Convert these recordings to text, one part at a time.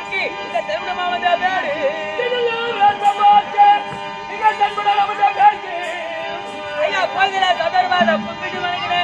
நோக்கி இந்த திருமணமா வந்த பேரு ஐயா கோயில தொடர்பாத கும்பிட்டு வணங்கினேன்.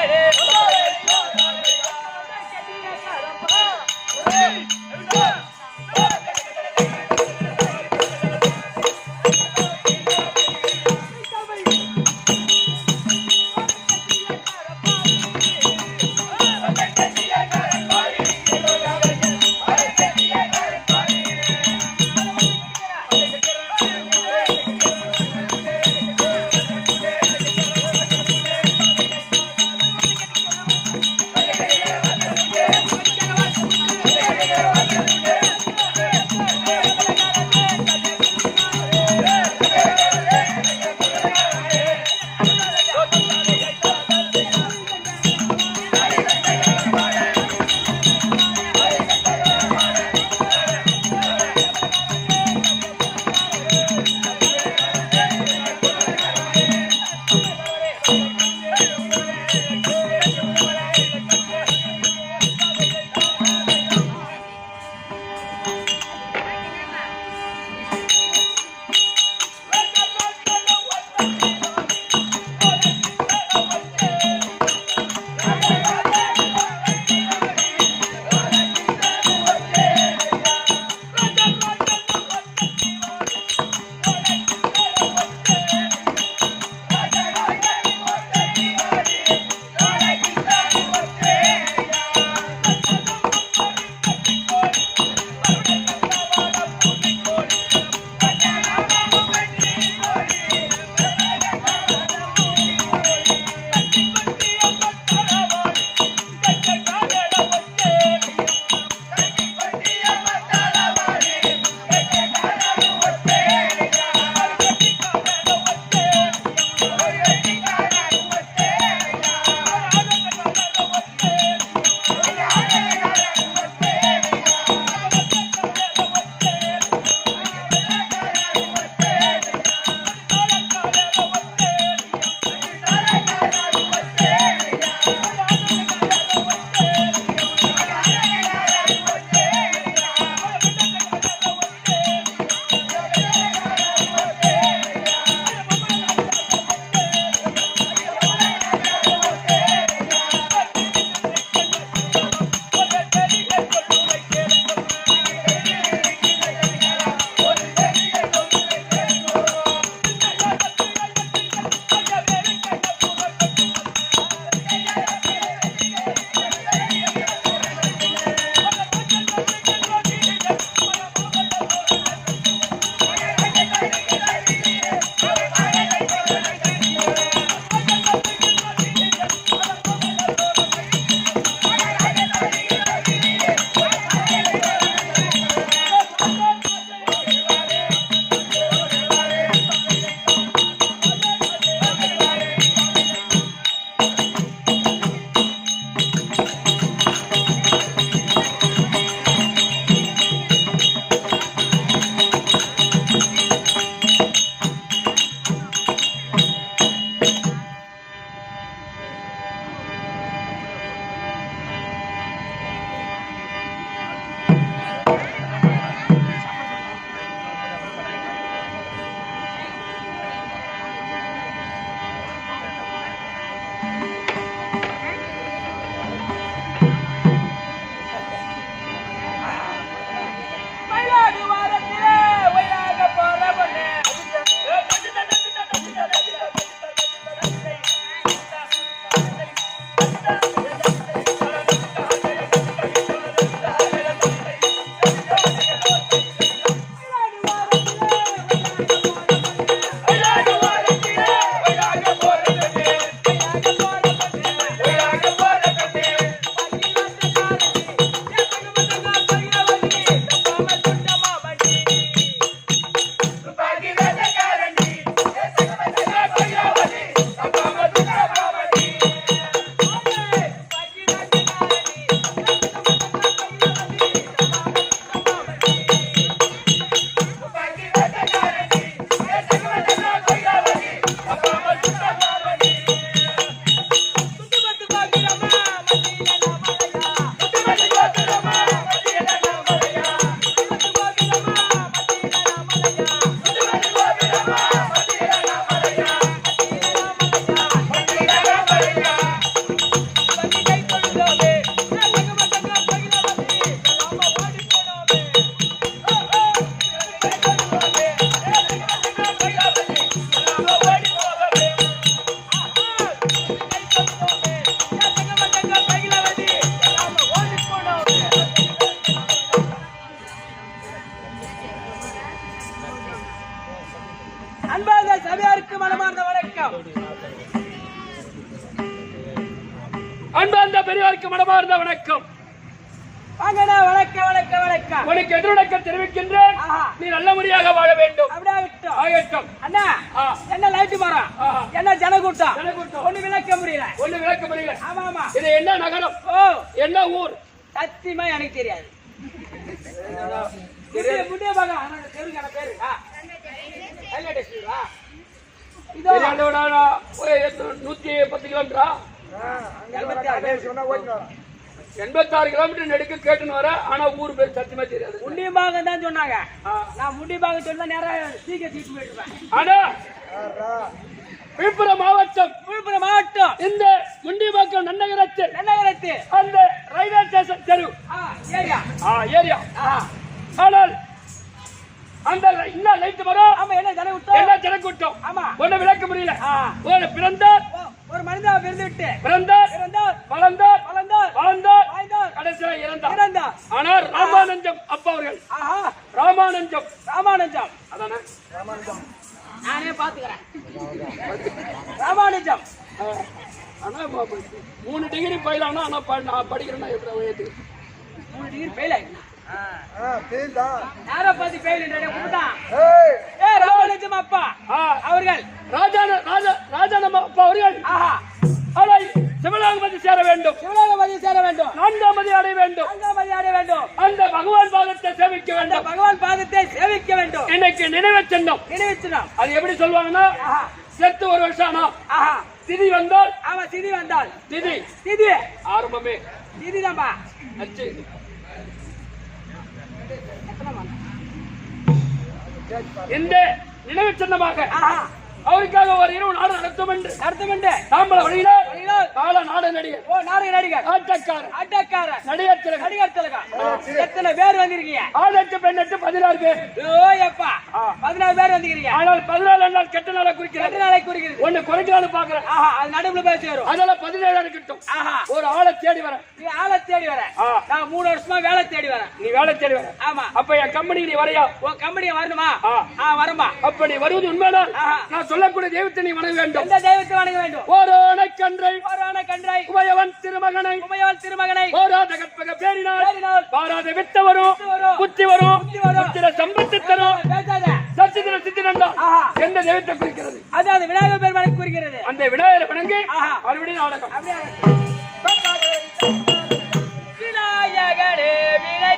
வணக்கம். வாங்கடா, வணக்கம் வணக்கம் வணக்கம். உனக்கு எதிர்வணக்கம் தெரிவிக்கின்றேன். நீ நல்ல முறையாக வாழ வேண்டும். அப்படியே ஆகட்டும். அண்ணா, என்ன லைட் மரம், என்ன ஜனக்கூட்டம், ஒண்ணு விளக்க முடியல. ஆமா ஆமா. இது என்ன நகரம்? என்ன ஊர்? சத்தியமா எனக்கு தெரியாது. முன்னே பாக்க தெருக்கான பேரு இதோ 110 கிலோமீட்டரா? 86 கிலோமீட்டர் நெடுக்க கேட்டுன்னு வர. ஆனா ஊர் பேர் சத்தியமா தெரியாது. முண்டியம்பாக்கம் தான் சொன்னாங்க. நான் முண்டியம்பாக்கம் சொன்னா நேரம் சீக்கிரம் சீட்டு போயிட்டுருப்பேன். ஆனா விழுப்புரம் மாவட்டம் இந்த முண்டியம்பாக்கம் நன்னகரத்தில் அந்த ரயில்வே ஸ்டேஷன் தெரு ஏரியா. ஆனால் அந்த என்ன லைட் வரும்? ஆமா, என்ன ஜனக்கூட்டம் ஒண்ணு விளக்க முடியல. பிறந்தார் ஒரு மனிதா பிறந்துவிட்டு வளர்ந்தார் கடைசியா இறந்தார். ஆனால் ராமானந்தம் அப்பா அவர்கள் ராமானந்தம் அதானே? நானே பாத்துக்கிறேன். ராமானுஜம் ஆனா 3 டிகிரி ஃபெயில் ஆனா நான் படிக்கிறேன்னா எப்படி ஏத்து 3 டிகிரி ஃபெயில் ஆயிடுனா யாரை பார்த்து ஃபெயில் ராமானுஜம் அப்பா அவர்கள் ராஜானம் அப்பா அவர்கள் சிவலோகமதி சேர வேண்டும். 4ஆம் மதி அடைய வேண்டும். அந்த பகவான் பாதத்தை சேவிக்க வேண்டும். இன்னைக்கு நினைவு சின்னம். அது எப்படி சொல்லுவாங்கன்னா, செத்து 1 வருஷம் ஆனா திதி வந்தால் திதி ஆரம்பமே திதிதான்பா. இந்த நினைவு சின்னமாக அவருக்காக ஒரு இரவு நாடு நடத்தும் என்று தாம்பல வழியில கால நாடு நடிகர் ஆட்டக்காரர் நடிகர் திலகம் எத்தனை பேர் வந்திருக்கீங்க? 8 பெண் 16 பேர். 16 பேர் வந்திருக்கீங்க. ஆனால் 14 நாள் கெட்ட நாளை குறிக்கிறது. ஒண்ணு குறைக்கலாம்னு பாக்குறேன். அது நடுவுல போய் சேரும். அதனால 17 இருக்கட்டும். ஒரு ஆளை தேடி வரேன். நீ ஆளை தேடி வர? நான் 3 வருஷமா வேலை தேடி வரேன். நீ வேலை தேடி வர? ஆமா. அப்ப என் கம்பெனி நீ வரையா? உன் கம்பெனி வரணுமா? வரமா. அப்ப நீ வருவது உண்மைதான். நான் சொல்லக்கூடிய தெய்வத்தை நீ வணங்க வேண்டும். எந்த தெய்வத்தை வணங்க வேண்டும்? ஓரோன கன்றை உமையவன் திருமகனை ஓராத கற்பக பேரினால் பாராத வித்த வரும் புத்தி வரும் புத்திர சம்பத்து தரும் சச்சித்திர சித்திரண்டா எந்த தெய்வத்தை குறிக்கிறது? அதாவது விநாயகர் பெருமானை குறிக்கிறது. அந்த விநாயகரை வணங்கி மறுபடியும் நாடகம். விநாயகரே வினை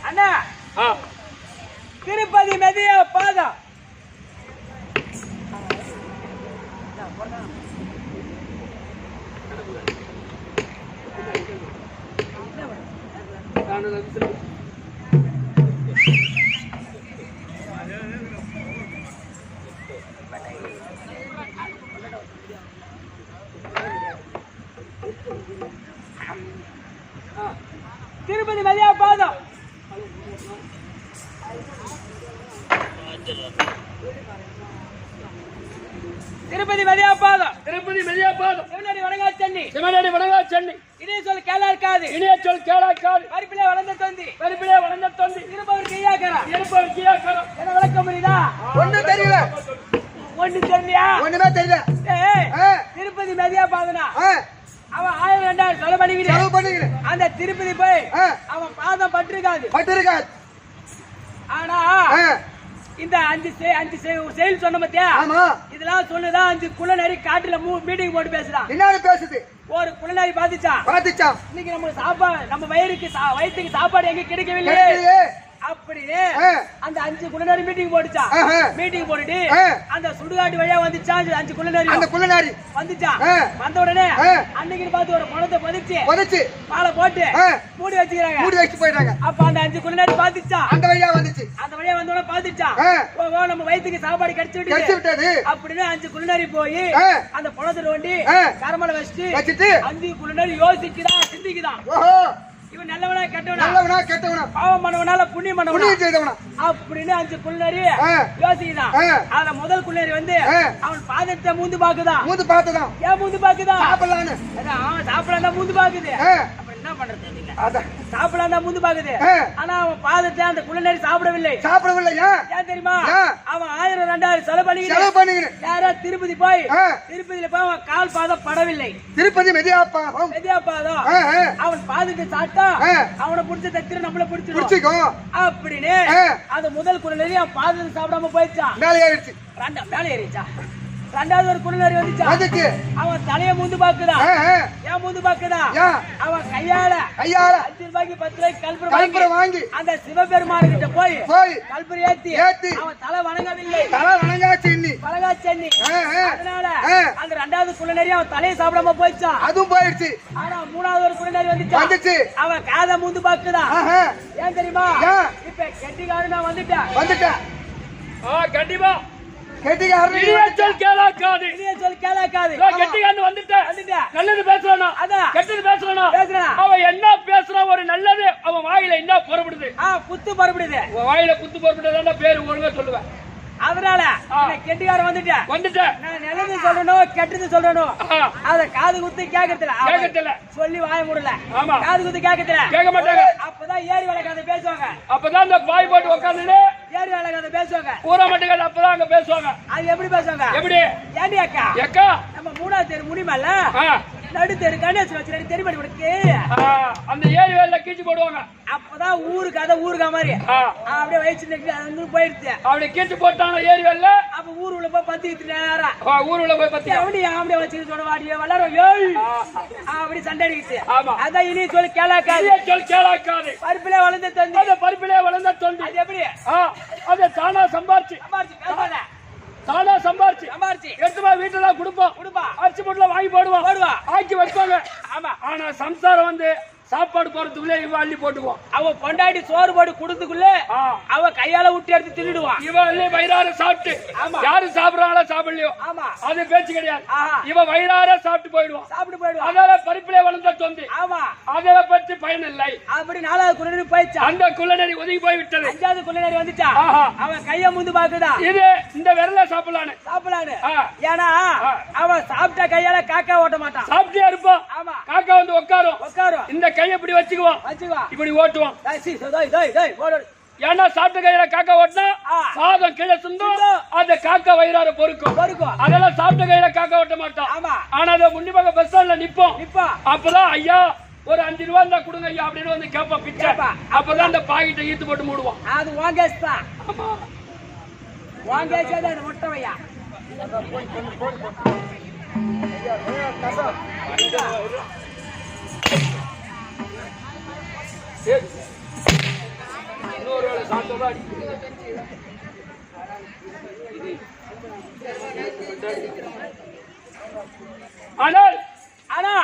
அண்ணா திருப்பதி மெதிய பாதம் திருப்பதி மெதிய பாதம் திருப்பதி மெதியா பாதம் திருப்பதி மெதியா பாதம் சிவனடி வணங்கா சென்னி சிவனடி வணங்கா சென்னி இனிய சொல் கேளாக்காது இனிய சொல் கேளாக்காது பருப்பிலே வளர்ந்த தொந்தி பருப்பிலே வளர்ந்த தொந்தி இருப்பவர் கையாக்கறா இருப்பவர் கையாக்கறா என்ன விளக்க முடியுதா ஒண்ணும் தெரியல ஒண்ணு தெரியலையா ஒண்ணுமே தெரியல திருப்பதி மெதியா பாதனா ஆ அவன் 1000 2000 செலவு பண்ணிக்கிறேன் அந்த திருப்பதி போய் ஆ அவன் பாதம் பட்டிருக்காது பட்டிருக்காது ஆனா ஆ இந்த அஞ்சு செயல் சொன்ன பத்தியா ஆமா இதெல்லாம் சொன்னதான் 5 குள்ளநரி காட்டுல மீட்டிங் போட்டு பேசுறான் என்ன பேசுது ஒரு குள்ளநரி பாத்துச்சான் இன்னைக்கு நம்ம சாப்பாடு நம்ம வயிற்றுக்கு சாப்பாடு எங்க கிடைக்கவில்லை அப்படின்னு அந்த 5 குள்ளநரி மீட்டிங் போட்டுச்சான் மீட்டிங் போட்டுட்டு அந்த சுடுகாட்டு வழியா வந்துச்சான் 5 குள்ளநரி அந்த குள்ளநரி வந்துச்சான் வந்த உடனே அன்னைக்கு பார்த்து ஒரு பணத்தை பதிச்சு மாலை போட்டு மூடி வச்சுக்கிறாங்க போயிட்டாங்க அப்ப அந்த 5 குள்ளநரி பாத்துச்சான் அந்த வழியா வந்த உடனே பாத்துச்சான் நம்ம வயிற்றுக்கு சாப்பாடு கிடைச்சு விட்டது அப்படின்னு 5 குள்ளநரி போய் அந்த பணத்தை நோண்டி கரமலை வச்சுட்டு 5 குள்ளநரி யோசிக்குதான் சிந்திக்குதான் இவன் நல்லவனா கெட்டவனா பாவம் பண்ணவனால புண்ணியம் பண்ணவனா அப்படின்னு 5 குள்ளநரி யோசிக்குதான் அதுல முதல் குள்ளநரி வந்து அவன் பாதத்தை மூந்து பாக்குதான் ஏன் மூந்து பாக்குதான் சாப்பிடலாம் மூந்து பாக்குது அப்புறம் என்ன பண்றது நீங்க சாப்பிடலாம் தான் மூந்து பாக்குது ஆனா அவன் பாதத்தை அந்த குள்ளநரி சாப்பிடவில்லை ஏன் தெரியுமா அவன் 1000 2000 செலவு பண்ணிக்கிறேன் யாரா திருப்பதியில போய் அவன் கால் பாதம் படவில்லை திருப்பதி மெதியா பாதம் அவன் பாதத்தை சாப்பிட்டா அவனை பிடிச்ச தத்திர நம்மள பிடிச்சிடும் அப்படின்னு அந்த முதல் குள்ளநரி அவன் பாதத்தை சாப்பிடாம போயிடுச்சான் மேலே ஏறிச்சா ரெண்டாவது ஒரு குள்ளநரி வந்துச்சு அவன் தலைய மூந்து பாக்குதான் ஏன் மூந்து பாக்குதான் அவன் கையால 5 ரூபாய்க்கு 10 ரூபாய்க்கு கல்புரம் வாங்கி அந்த சிவபெருமான் கிட்ட போய் கல்புரம் ஏத்தி அவன் தலை வணங்கவில்லை வணங்காச்சென்னி அதனால அந்த ரெண்டாவது குள்ளநரி அவன் தலையை சாப்பிடாம போயிடுச்சான் அதுவும் போயிடுச்சு ஆனா மூணாவது ஒரு குள்ளநரி வந்துச்சு அவன் காதை மூந்து பாக்குதான் ஏன் தெரியுமா இப்ப கெட்டிக்காரன் நான் வந்துட்டேன் கண்டிப்பா நல்லது பேசுறானா கெட்டது பேசுறானா அவன் என்ன பேசுறான் ஒரு நல்லது அவன் வாயில என்ன புறப்படுது குத்து புறப்படுது வாயில குத்து புறப்படுறதா பேரு ஒழுங்கா சொல்லுவேன் அதனால கெட்டிக்காரன் வந்துட்டேன் நான் நல்லது சொல்லணும் கெட்டது சொல்லணும் அத காது குத்து கேட்கறதுல சொல்லி வாய முடியல காது குத்து கேட்க மாட்டாங்க அப்பதான் ஏரி வேலை கதை பேசுவாங்க அப்பதான் இந்த பாய் போட்டு உட்காந்து ஏரி வேலை கதை பேசுவாங்க ஊரா மட்டும் அப்பதான் அங்க பேசுவாங்க அது எப்படி பேசுவாங்க எப்படி ஏண்டி அக்கா நம்ம 3வது தெரு முடியுமல்ல நடு தெரு கணேசன் வச்சு தெரு பண்ணி கொடுக்கு அந்த ஏரி வேலை கீச்சு போடுவாங்க அப்பதான் ஊருக்கா மாதிரி அப்படியே வயிற்று போயிடுச்சு அப்படி கீச்சு போட்டாங்க ஏரி வேலை அப்ப ஊருக்குள்ள போய் பத்திக்கிட்டு நேரா ஊருக்குள்ள போய் பத்தி அப்படியே வச்சுக்கிட்டு சொன்ன வாடிய வளரும் அப்படி சண்டை அடிக்கிச்சு அதான் இனி சொல்லி கேளாக்காது பருப்பிலே வளர்ந்த தொண்டு அது எப்படி அது தானா சம்பாரிச்சு எடுத்துமா வீட்டுல கொடுப்போம் அரிசி பொருளை வாங்கி போடுவா ஆக்கி வைப்பாங்க ஆனா சம்சாரம் வந்து சாப்பாடு போறதுக்குள்ளே இவன் அள்ளி போட்டுக்குவான் அவ பொண்டாட்டி சோறு போட்டு கொடுத்துக்குள்ள அவ கையால விட்டு எடுத்து தின்னுடுவான் இவன் வயிறார சாப்பிட்டு யாரு சாப்பிடறாங்களோ சாப்பிடலையோ அது பேச்சு கிடையாது இவன் வயிறார சாப்பிட்டு போயிடுவான் அதனால பருப்பிலே வளர்ந்த தொந்தி அதை பற்றி பயன் இல்லை அப்படி 4வது குள்ளநரி போயிடுச்சு அந்த குள்ளநரி ஒதுங்கி போய் விட்டது 5வது குள்ளநரி வந்துச்சா அவன் கைய முந்து பாக்குதா இது இந்த விரல சாப்பிடலான்னு ஏன்னா அவன் சாப்பிட்ட கையால காக்கா ஓட்ட மாட்டான் சாப்பிட்டே இருப்பான் காக்கா வந்து உட்காரும் இந்த கையை இப்படி வச்சுக்குவான் இப்படி ஓட்டுவான் ஏன்னா சாப்பிட்ட கையில காக்கா ஓட்டினா சாதம் கீழே சிந்தும் அந்த காக்கா வயிறார பொறுக்கும் அதெல்லாம் சாப்பிட்ட கையில காக்கா ஓட்ட மாட்டான் ஆனா அதை முன்னிப்பாக பஸ் ஸ்டாண்ட்ல நிப்போம் அப்பதான் ஐயா ஒரு 5 ரூபா இருந்தா கொடுங்க ஐயா அப்படின்னு வந்து கேப்பா பிச்சை அப்பதான் அந்த பாக்கெட்டை ஈத்து போட்டு மூடுவான் அது வாங்கேஸ் தான் வாங்கேஸ் முட்டை வையா அடி ஆனால் ஆனா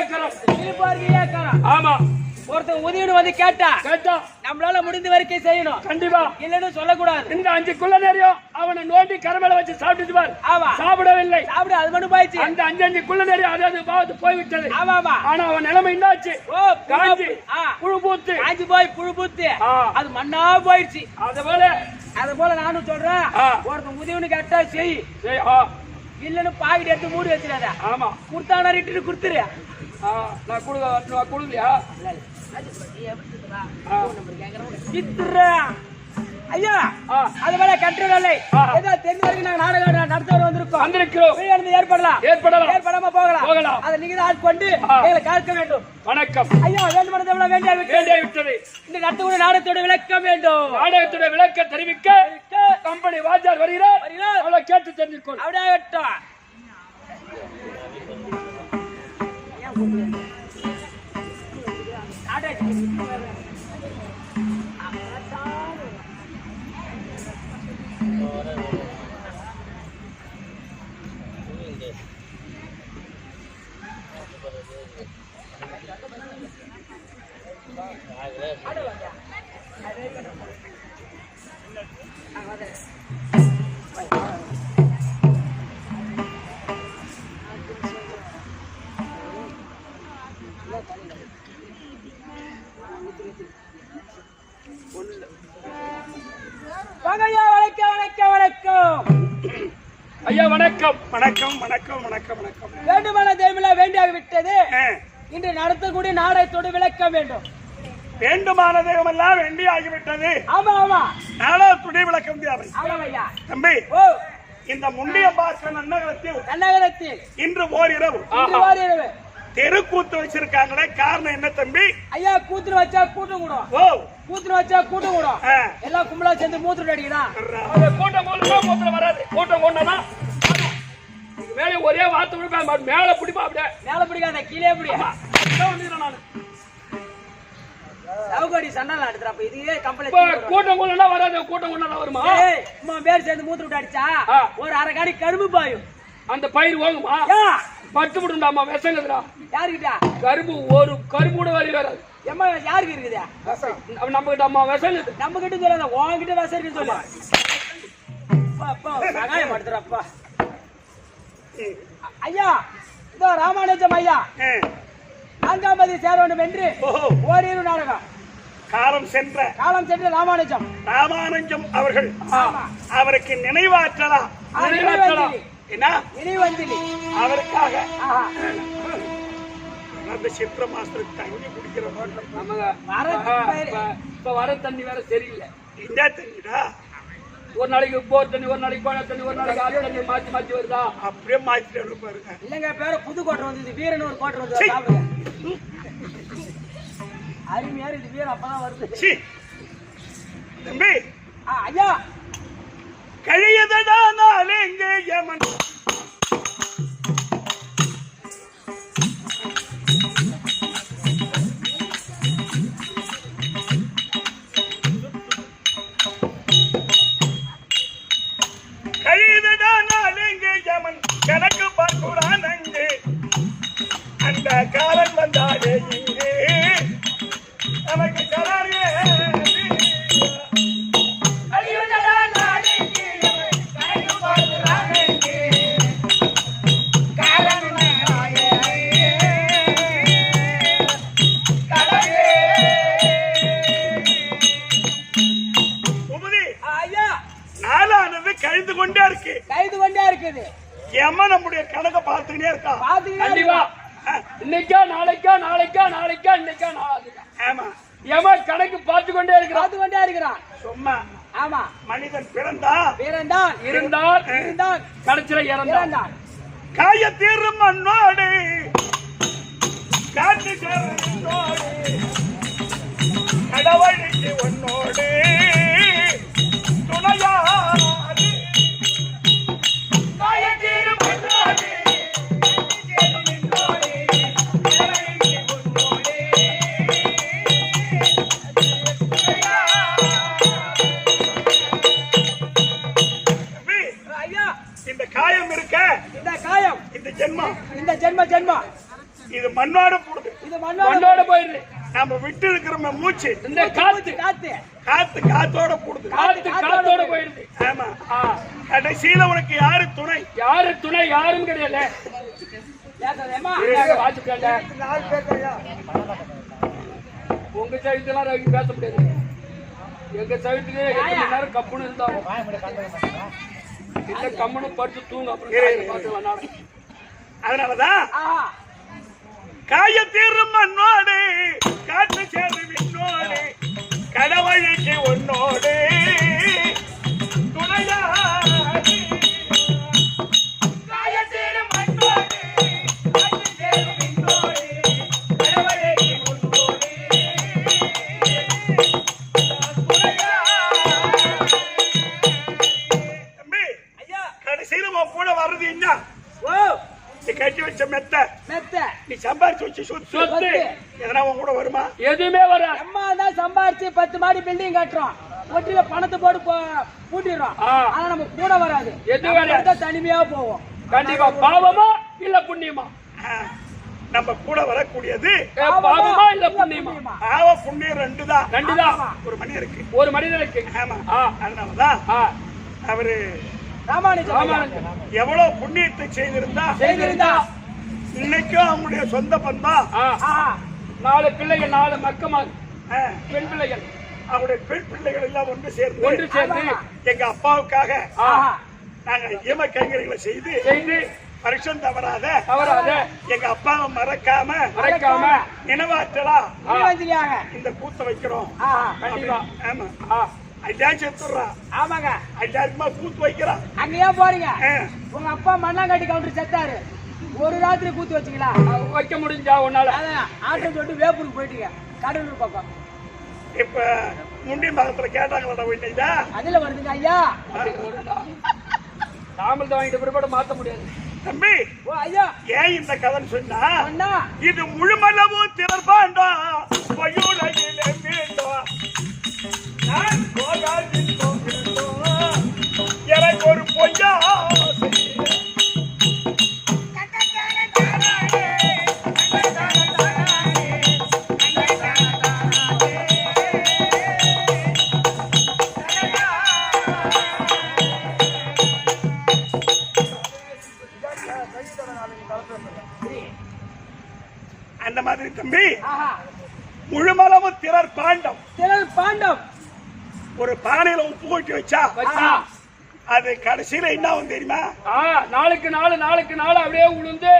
ஏக்கரம் ஆமா ஒருத்தன் உதவின்னு வந்து கேட்டா நம்மளால முடிந்த வரைக்கும் செய்யணும் கண்டிப்பா இல்லன்னு சொல்லக்கூடாது. இந்த 5 குள்ள நேரம் அவனை நோண்டி கரமேல வச்சு சாப்பிட்டு பார். ஆமா சாப்பிடவில்லை. சாப்பிடு அது மட்டும் போயிடுச்சு. அந்த 5 குள்ள நேரம் அதாவது பாத்து போய்விட்டது. ஆமா ஆமா. ஆனா அவன் நிலைமை என்னாச்சு? ஓ காஞ்சி புழு பூத்து காஞ்சி போய் புழு பூத்து அது மண்ணா போயிடுச்சு. அது போல நானும் சொல்றேன் ஒருத்தன் உதவின்னு கேட்டா செய் இல்லன்னு பாக்கெட் எடுத்து மூடி வச்சிடாத. ஆமா குடுத்தானா ரிட்டு குடுத்துரு. நான் குடுக்கலையா ஐயா அது வேலை கண்ட்ரோல் இல்லை. ஏதோ தெரிஞ்ச வரைக்கும் நாங்க நாடகம் நடத்த வந்திருக்கோம். ஏற்படாம போகலாம். அதை நீங்க தான் ஆட்கொண்டு எங்களை காக்க வேண்டும். வணக்கம் ஐயா வேண்டுமானது வேண்டிய விட்டது. இந்த நடத்தக்கூடிய நாடகத்தோட விளக்கம் வேண்டும். நாடகத்துடைய விளக்க தெரிவிக்க கம்பெனி வாஜார் வருகிறார். அவளை கேட்டு தெரிஞ்சுக்கொள். அப்படியே ஐயா வணக்கம் வணக்கம் வணக்கம் வணக்கம் வணக்கம். வேண்டுமான தெய்வம் வேண்டியாக விட்டது. இன்று நடத்தக்கூடிய நாடகத்தோடு விளக்கம் வேண்டும். வேண்டுமான தெய்வம் எல்லாம் வேண்டியாகிவிட்டது. ஆமா ஆமா நாடகத்துடைய விளக்கம் தேவை. தம்பி இந்த முண்டிய பார்க்க நன்னகரத்தில் இன்று ஓரிரவு தெருக்கூத்து வச்சிருக்காங்களே காரணம் என்ன தம்பி? ஐயா கூத்து வச்சா கூட்டம் கூடும். கூத்து வச்சா கூட்டம் கூடும். எல்லாம் கும்பலா சேர்ந்து மூத்திரம் அடிக்கிறான். கூட்டம் வராது. கூட்டம் கொண்டா மேல ஒரே வார்த்தை மேல பிடிப்பா. அப்படியே மேல பிடிக்காத கீழே பிடிக்கா. சவுகடி சண்டை எடுத்துறப்ப இதுவே கம்பெனி கூட்டம் கொண்டா வராது. கூட்டம் கொண்டா வருமா? பேர் சேர்ந்து மூத்திரம் விட்டு அடிச்சா ஒரு அரை காடி கரும்பு பாயும். அந்த பயிர் வாங்குமா? பட்டு விடுண்டாமா விஷங்குதுடா. யாருக்கிட்ட கரும்பு ஒரு கரும்பு கூட வழி வராது. எம்மா யாருக்கு இருக்குது? நம்ம கிட்ட அம்மா விஷங்குது. நம்ம கிட்ட சொல்லாத உன்கிட்ட விஷம் இருக்குன்னு சொல்லு. சகாயம் படுத்துறப்பா. ஐயா இதோ ராமானுஜம் ஐயா 4ஆம் தேதி சேர வேண்டும் என்று ஓரிரு நாடகம் காலம் சென்ற ராமானுஜம் அவர்கள் அவருக்கு நினைவாற்றலா என்ன அவருக்காக அந்த சித்திர மாசத்துக்கு தண்ணி குடிக்கிற வர தண்ணி வேற சரியில்லை. இந்த தண்ணிடா ஒரு நாளைக்கு போர் தண்ணி, ஒரு நாளைக்கு கோழ தண்ணி, ஒரு நாளைக்கு ஆறு தண்ணி மாத்தி வருதா? அப்படியே மாத்திட்டு பாருங்க. இல்லங்க பேர புது கோட்டை வந்து வீரன் ஒரு கோட்டை வந்து சாப்பிடுங்க. அருமையா இது வீரன் அப்பதான் வருது. தம்பி ஐயா கழியதடா நாளெங்க யமன் கணக்கு பார்க்கிறான் அங்கே அந்த காலன் வந்தாலே இங்கே நமக்கு கராரே நாளானது கழிந்து கொண்டே இருக்குது. ஏமா நம்முடைய கணக்க பார்த்துக்கிட்டே இருக்கா. இன்னைக்கா நாளைக்கா இன்னைக்கா நாளைக்கா. ஆமா ஏமா கணக்கு பார்த்து கொண்டே இருக்கிறான். சும்மா ஆமா மனிதன் பிறந்தான் இருந்தான் கடைசியில இறந்தான். காய தீரும் மண்ணோடு காட்டு கடவுளுக்கு உன்னோடு துணையா இந்த ஜென்மம் இது மண்ணோட போடுது. இது மண்ணோட மண்ணோட போயிடுது. நம்ம விட்டு இருக்கிற மூச்சு இந்த காத்து காத்தோட போடுது. காத்தோட போயிடுது. ஆமா. கடைசியில உனக்கு யாரு துணை? யாரு துணை? யாரும் கிடையாது. வாசிக்கல உங்க சைத்துல பேச முடியாது. எங்க சைத்துல 8 மணி நேரம் கப்புன்னு இருந்தாங்க. இந்த கம்முன்னு படுத்து தூங்க. அப்புறம் அதனாலதான் காய தீரும் மண்ணோடு காற்று சேரு விண்ணோடு கடவுளுக்கு உன்னோடு துணையா காய தீரும் மண்ணோடு காற்று சேரு விண்ணோடு கடவுளுக்கு உன்னோடு தம்பி ஐயா கடைசியில உன் கூட வர்றது என்ன? கட்டி வச்ச மெத்த நீ சம்பாரிச்சு வச்சு சொத்து எதனா உன் கூட வருமா? எதுவுமே வராது. அம்மா தான் சம்பாரிச்சு 10 மாடி பில்டிங் கட்டுறோம். ஒட்டில பணத்தை போட்டு பூட்டிடுறோம். ஆனா நம்ம கூட வராது. எது வராது. தனிமையா போவோம். கண்டிப்பா. பாவமா இல்ல புண்ணியமா? நம்ம கூட வரக்கூடியது பாவமா இல்ல புண்ணியமா? பாவ புண்ணியம் ரெண்டு தான் ஒரு மனிதனுக்கு. ஆமா. அதனாலதான் அவரு ராமானுஜன் எவ்வளவு புண்ணியத்தை செய்திருந்தா இன்னைக்கும் அவங்களுடைய சொந்த பந்தம் 4 பிள்ளைகள் 4 மக்கமார் பெண் பிள்ளைகள் அவருடைய பெண் பிள்ளைகள் எல்லாம் ஒன்று சேர்ந்து எங்க அப்பாவுக்காக நாங்க ஈம கைங்கரிகளை செய்து வருஷம் தவறாத எங்க அப்பாவை மறக்காம நினைவாற்றலா இந்த கூத்த வைக்கிறோம். ஆமா ஐயா செத்துறான். ஆமாங்க ஐயாருக்குமா கூத்து வைக்கிறான். அங்கேயே போறீங்க. உங்க அப்பா மண்ணாங்காட்டி கவுண்டர் செத்தாரு. ஒரு ராத்திரி கூத்து வச்சுங்களா? வைக்க முடிஞ்சா உன்னால? ஆட்டம் சொல்லிட்டு வேப்பூருக்கு போயிட்டீங்க. கடலூர் பக்கம். இப்ப முண்டி மரத்துல கேட்டாங்களா வீட்டா? அதுல வருதுங்க ஐயா. நாமல் தான் வாங்கிட்டு பிற்பாடு மாத்த முடியாது தம்பி. ஓ ஐயா ஏன் இந்த கதை சொன்னா இது முழுமளவும் திறப்பாண்டா பையுலகிலே மீண்டும் எனக்கு ஒரு பொய்யா அந்த மாதிரி தம்பி முழுமளவும் திரர் பாண்டம் ஒரு பானையில உப்பு கொட்டி வச்சா அது கடைசியில என்ன ஆகும் தெரியுமா? நாளுக்கு நாள் அப்படியே உளுந்து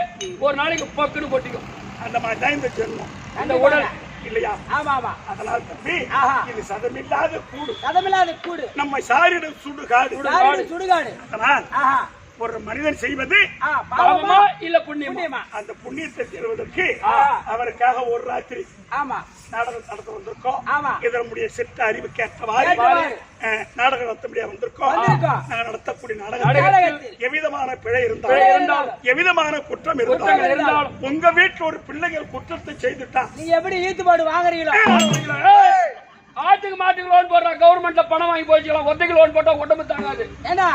ஒரு நாளைக்கு பக்குன்னு கொட்டிக்கும். அந்த மாதிரி தான் இந்த ஜென்மம், அந்த உடல் இல்லையா? ஆமா ஆமா. அதனால தம்பி இது சதமில்லாத கூடு நம்ம சாரிடம் சுடுகாடு. அதனால் ஒரு மனிதன் செய்வது பாவமா இல்ல புண்ணியமா? அந்த புண்ணியத்தை பெறுவதற்கு அவருக்காக ஒரு ராத்திரி நாடகம் நடத்த வந்திருக்கோம். இதனுடைய சிட்ட அறிவு கேட்டவாறு நாடகம் நடத்த முடியாது வந்திருக்கோம். நாங்கள் நடத்தக்கூடிய நாடகத்தில் எவ்விதமான பிழை இருந்தாலும் எவ்விதமான குற்றம் இருந்தாலும் உங்க வீட்டுல ஒரு பிள்ளைகள் குற்றத்தை செய்துட்டா நீங்க எப்படி ஈத்துப்பாடு வாங்குறீங்களோ? ஆட்டுக்கு மாட்டுக்கு லோன் போடுறா, கவர்மெண்ட்ல பணம் வாங்கி போச்சுக்கலாம். ஒத்தைக்கு லோன் போட்டா உடம்பு தாங்காது. ஏன்னா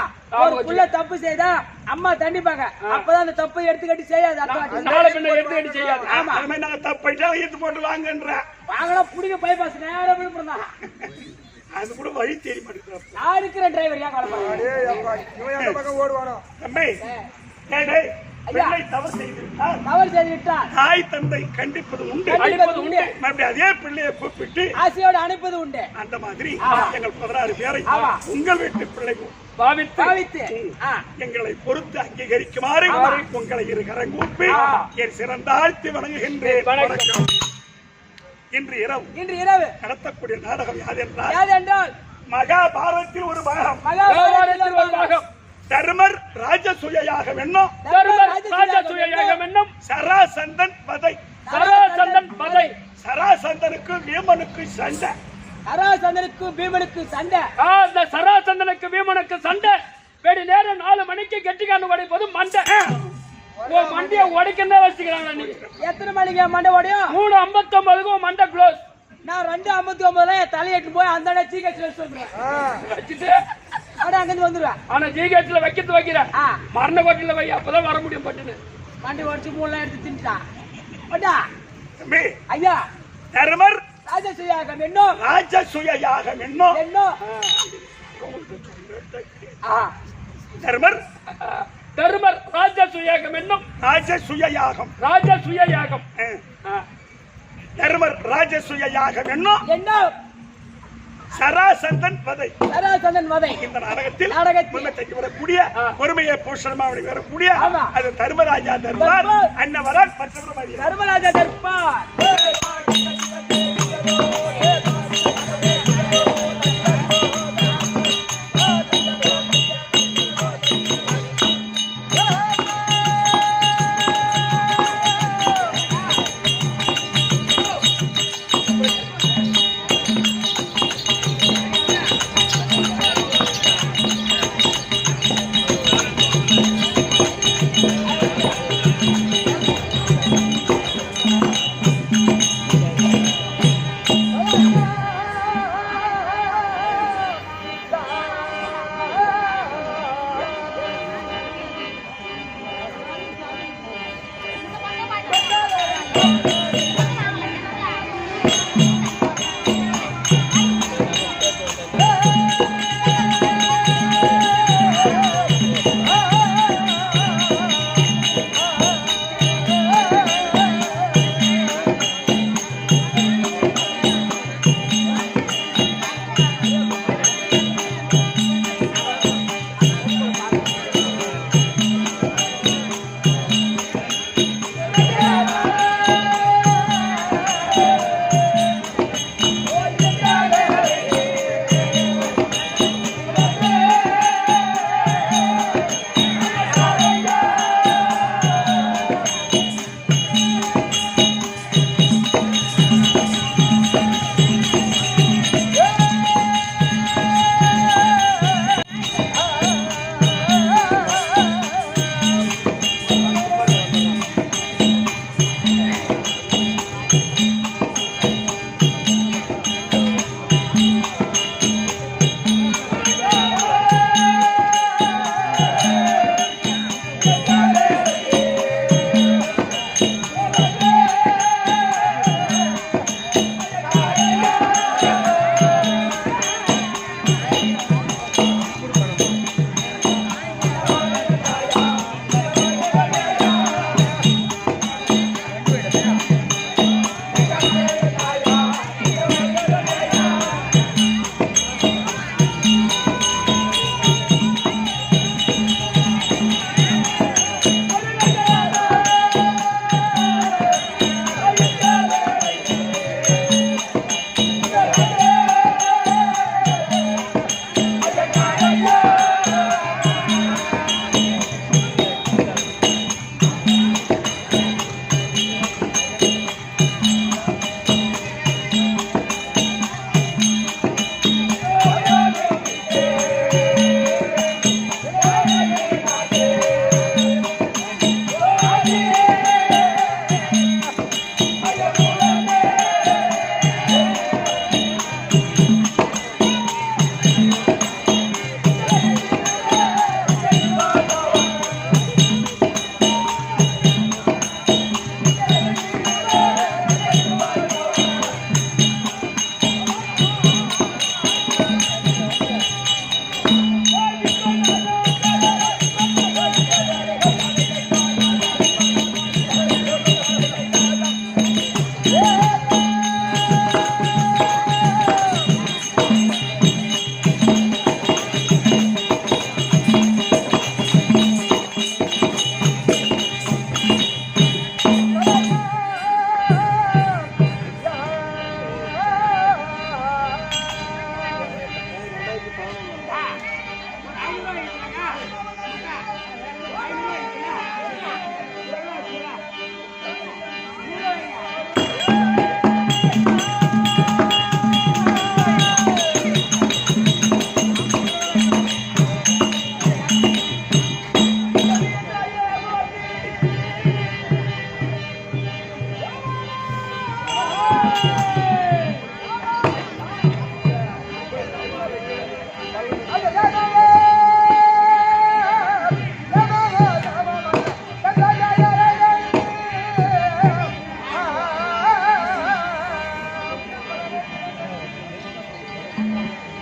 ஒரு புள்ள தப்பு செய்தா அம்மா தண்டிப்பாங்க. அப்பதான் அந்த தப்பை எடுத்துக்கட்டி செய்யாது. நாளை பின்ன எடுத்துக்கட்டி செய்யாது. ஆமா, நாங்க தப்பிட்டா ஈத்து போட்டு வாங்கன்ற வாங்கினா புடிக்க பைபாஸ் நேரம் விழுப்புரம் தான். அது கூட வழி தெரிய மாட்டேங்குது. நான் இருக்கிற டிரைவர் ஏன் ஓடுவாரோ தம்பி? பிள்ளை தவறு செய்துவிட்டால் தாய் தந்தை கண்டிப்பது உண்டு. அதே பிள்ளையை கூப்பிட்டு ஆசையோடு அனுப்பது உண்டு. அந்த மாதிரி எங்கள் 16 பேரை உங்கள் வீட்டு பிள்ளைகள் பாவித்து எங்களை பொறுத்து அங்கீகரிக்குமாறு உங்களை இரு கரங்கூப்பி என் சிறந்தாழ்த்தி வணங்குகின்றேன். இன்று இரவு நடத்தக்கூடிய நாடகம் யாதென்றால் மகாபாரதத்தில் ஒரு பாகம். தர்மர் ராஜசூயாக வென்னும் சராசந்தன் வதை. சராசந்தனுக்கு பீமனுக்கு சண்டை. அந்த சராசந்தனுக்கு பீமனுக்கு சண்டை. வெடி நேரம் 4 மணிக்கு கெட்டிக்காரன் உடைப்பது மண்டை. மண்டிய உடைக்கவே வச்சுக்கிறாங்க. நீங்க எத்தனை மணிக்கு மண்டை உடையும்? 3:59 மண்டை க்ளோஸ். நான் 2:59 தலையெட்டு போய் அந்த சீக்கிரம் வச்சுட்டு அங்கிருந்து வந்துருவேன். ஆனா ஜிஹெச்ல வைக்கிறேன். மரண கோட்டில வை, அப்பதான் வர முடியும். பட்டுன்னு வண்டி உடச்சு மூணுலாம் எடுத்து தின்ட்டான் ஓட்டா தம்பி ஐயா தர்மர் ராஜசூயாகம் என்னும் ராஜசூய யாகம் என்னும் என்னும் தர்மர் தர்மர் ராஜசூயாகம் என்னும் ராஜசூய யாகம் ராஜசூய யாகம் தர்மர் ராஜசூய யாகம் என்னும் என்னும் சராசந்தன் வதை சராசந்தன் வதை இந்த நாடகத்தில் நாடகத்தில் முன்னத்தைக்கு வரக்கூடிய பொறுமையை பூஷணமா அவனுக்கு வரக்கூடிய ஆமா. அது தர்மராஜா தர்பார் அன்னவரால் மற்றவர்கள் தர்மராஜா தர்பார் ஆ.